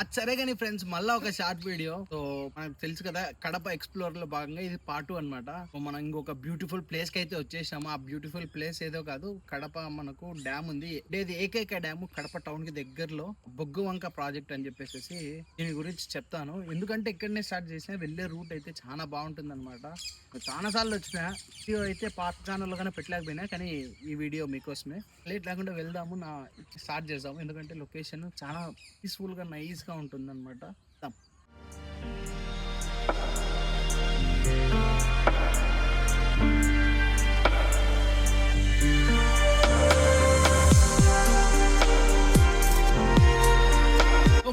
అది సరే కానీ ఫ్రెండ్స్, మళ్ళీ ఒక షార్ట్ వీడియో. సో మనకు తెలుసు కదా, కడప ఎక్స్ప్లోర్ లో భాగంగా ఇది పార్ట్ 2 అనమాట. సో మనం ఇంకొక బ్యూటిఫుల్ ప్లేస్ కి అయితే వచ్చేసాము. ఆ బ్యూటిఫుల్ ప్లేస్ ఏదో కాదు, కడప మనకు డ్యామ్ ఉంది. ఇది ఏకైక డ్యామ్ కడప టౌన్ కి దగ్గరలో, బొగ్గువంక ప్రాజెక్ట్ అని చెప్పేసి దీని గురించి చెప్తాను. ఎందుకంటే ఇక్కడనే స్టార్ట్ చేసిన, వెళ్ళే రూట్ అయితే చాలా బాగుంటుంది అనమాట. చాలా సార్లు వచ్చిన వీడియో అయితే పాత ఛానల్లో కానీ పెట్టలేకపోయినా, కానీ ఈ వీడియో మీకోసమే. లేట్ లేకుండా వెళ్దాము, స్టార్ట్ చేద్దాము. ఎందుకంటే లొకేషన్ చాలా పీస్ఫుల్ గా నైస్ గా ఉంటుంది అనమాట.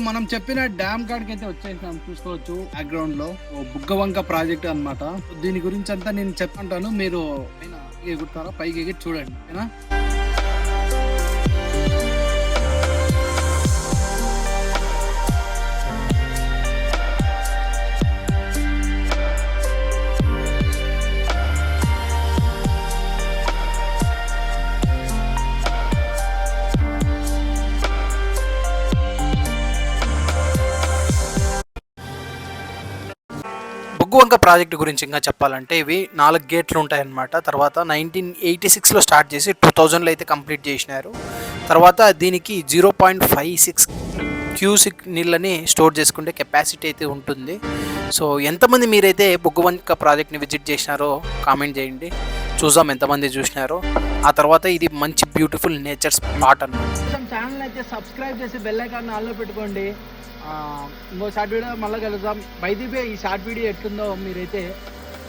మనం చెప్పిన డ్యామ్ కాడికి అయితే వచ్చేసాం, చూసుకోవచ్చు బ్యాక్గ్రౌండ్ లో బుగ్గవంక ప్రాజెక్ట్ అన్నమాట. దీని గురించి అంతా నేను చెప్తాను, మీరు ఎగురుతారా పైకి ఎగిరి చూడండి, ఓకేనా? బొగ్గువంక ప్రాజెక్టు గురించి ఇంకా చెప్పాలంటే, ఇవి 4 గేట్లు ఉంటాయన్నమాట. తర్వాత 1986లో స్టార్ట్ చేసి 2000లో అయితే కంప్లీట్ చేసినారు. తర్వాత దీనికి 0.56 క్యూసిక్ నీళ్ళని స్టోర్ చేసుకుంటే కెపాసిటీ అయితే ఉంటుంది. సో ఎంతమంది మీరైతే బొగ్గువంక ప్రాజెక్ట్ని విజిట్ చేసినారో కామెంట్ చేయండి, చూద్దాం ఎంతమంది చూసినారో. ఆ తర్వాత ఇది మంచి బ్యూటిఫుల్ నేచర్ స్పాట్ అన్నమాట. ఛానల్ అయితే సబ్స్క్రైబ్ చేసి బెల్ ఐకాన్ ఆన్లో పెట్టుకోండి. ఇంకో షార్ట్ వీడియో మళ్ళీ కలుద్దాం. బై ది వే, ఈ షార్ట్ వీడియో ఎట్లుందో మీరైతే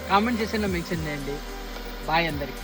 కామెంట్ చేసి మెన్షన్ చేయండి. బాయ్ అందరికీ.